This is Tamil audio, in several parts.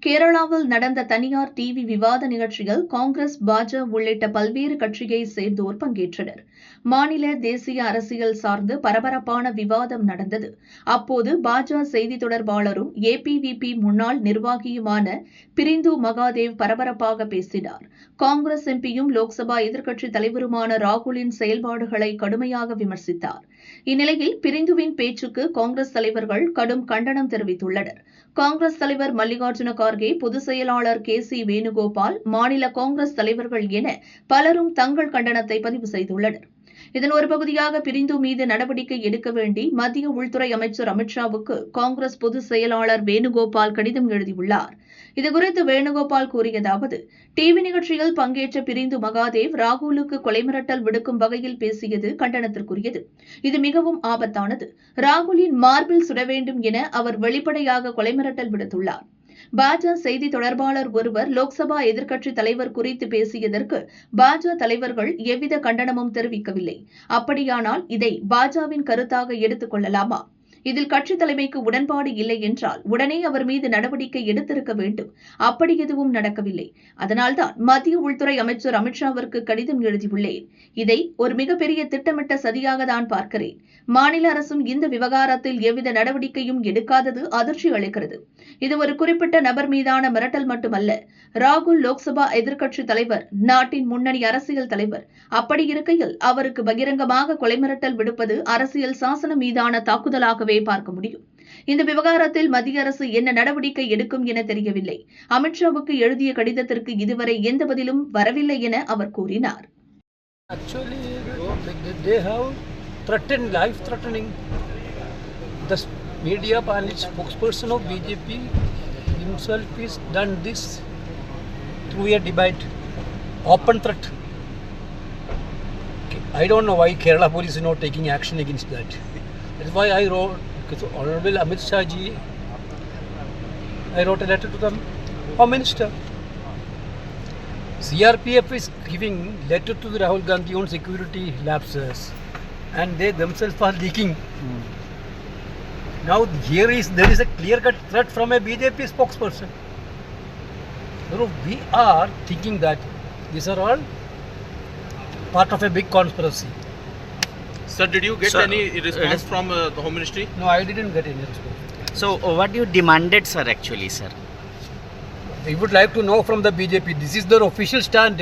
கேரளாவில் நடந்த தனியார் டிவி விவாத நிகழ்ச்சியில் காங்கிரஸ், பாஜ உள்ளிட்ட பல்வேறு கட்சியைச் சேர்ந்தோர் பங்கேற்றனர். மாநில, தேசிய அரசியல் சார்ந்து பரபரப்பான விவாதம் நடந்தது. அப்போது பாஜ செய்தி தொடர்பாளரும் ஏபிவிபி முன்னாள் நிர்வாகியுமான பிரிந்து மகாதேவ் பரபரப்பாக பேசினார். காங்கிரஸ் எம்பியும் லோக்சபா எதிர்க்கட்சித் தலைவருமான ராகுலின் செயல்பாடுகளை கடுமையாக விமர்சித்தார். இந்நிலையில் பிரிந்துவின் பேச்சுக்கு காங்கிரஸ் தலைவர்கள் கடும் கண்டனம் தெரிவித்துள்ளனர். காங்கிரஸ் தலைவர் மல்லிகார்ஜுன கார்கே, பொதுச் செயலாளர் கே.சி. வேணுகோபால், மாநில காங்கிரஸ் தலைவர்கள் என பலரும் தங்கள் கண்டனத்தை பதிவு செய்துள்ளனர். இதன் ஒரு பகுதியாக பிரிந்து மீது நடவடிக்கை எடுக்க வேண்டி மத்திய உள்துறை அமைச்சர் அமித் ஷாவுக்கு காங்கிரஸ் பொதுச் செயலாளர் வேணுகோபால் கடிதம் எழுதியுள்ளார். இதுகுறித்து வேணுகோபால் கூறியதாவது: டிவி நிகழ்ச்சியில் பங்கேற்ற பிரிந்து மகாதேவ் ராகுலுக்கு கொலை மிரட்டல் விடுக்கும் வகையில் பேசியது கண்டனத்திற்குரியது. இது மிகவும் ஆபத்தானது. ராகுலின் மார்பில் சுட வேண்டும் என அவர் வெளிப்படையாக கொலை மிரட்டல் விடுத்துள்ளார். பாஜ செய்தி தொடர்பாளர் ஒருவர் லோக்சபா எதிர்க்கட்சித் தலைவர் குறித்து பேசியதற்கு பாஜ தலைவர்கள் எவ்வித கண்டனமும் தெரிவிக்கவில்லை. அப்படியானால் இதை பாஜவின் கருத்தாக எடுத்துக் கொள்ளலாமா? இதில் கட்சித் தலைமைக்கு உடன்பாடு இல்லை என்றால் உடனே அவர் மீது நடவடிக்கை எடுத்திருக்க வேண்டும். அப்படி எதுவும் நடக்கவில்லை. அதனால்தான் மத்திய உள்துறை அமைச்சர் அமித் ஷாவிற்கு கடிதம் எழுதியுள்ளேன். இதை ஒரு மிகப்பெரிய திட்டமிட்ட சதியாக தான் பார்க்கிறேன். மாநில அரசும் இந்த விவகாரத்தில் எவ்வித நடவடிக்கையும் எடுக்காதது அதிர்ச்சி அளிக்கிறது. இது ஒரு குறிப்பிட்ட நபர் மீதான மிரட்டல் மட்டுமல்ல. ராகுல் லோக்சபா எதிர்க்கட்சித் தலைவர், நாட்டின் முன்னணி அரசியல் தலைவர். அப்படி இருக்கையில் அவருக்கு பகிரங்கமாக கொலை மிரட்டல் விடுப்பது அரசியல் சாசனம் மீதான தாக்குதலாகவே பார்க்க முடியும். இந்த விவகாரத்தில் மத்திய அரசு என்ன நடவடிக்கை எடுக்கும் என தெரியவில்லை. அமித்ஷாவுக்கு எழுதிய கடிதத்திற்கு இதுவரை எந்த பதிலும் வரவில்லை என அவர் கூறினார். Threatened, life-threatening. The media and its spokesperson of BJP himself is done this through a debate, open threat. I don't know why Kerala police is not taking action against that. That's why I wrote, because Honorable Amit Shah ji, I wrote a letter to the Home Minister. CRPF is giving letter to the Rahul Gandhi on security lapses. And they themselves are leaking. Now there is a clear-cut threat from a BJP spokesperson. So we are thinking that these are all part of a big conspiracy. Sir, did you get any response from the Home Ministry? No, I didn't get any response. So what you demanded, sir, actually, sir? We would like to know from the BJP. This is their official stand.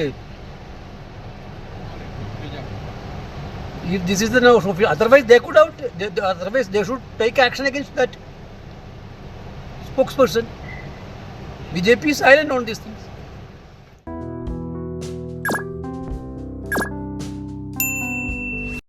If this is the otherwise they could have. Otherwise they should take action against that spokesperson. BJP is silent on these things.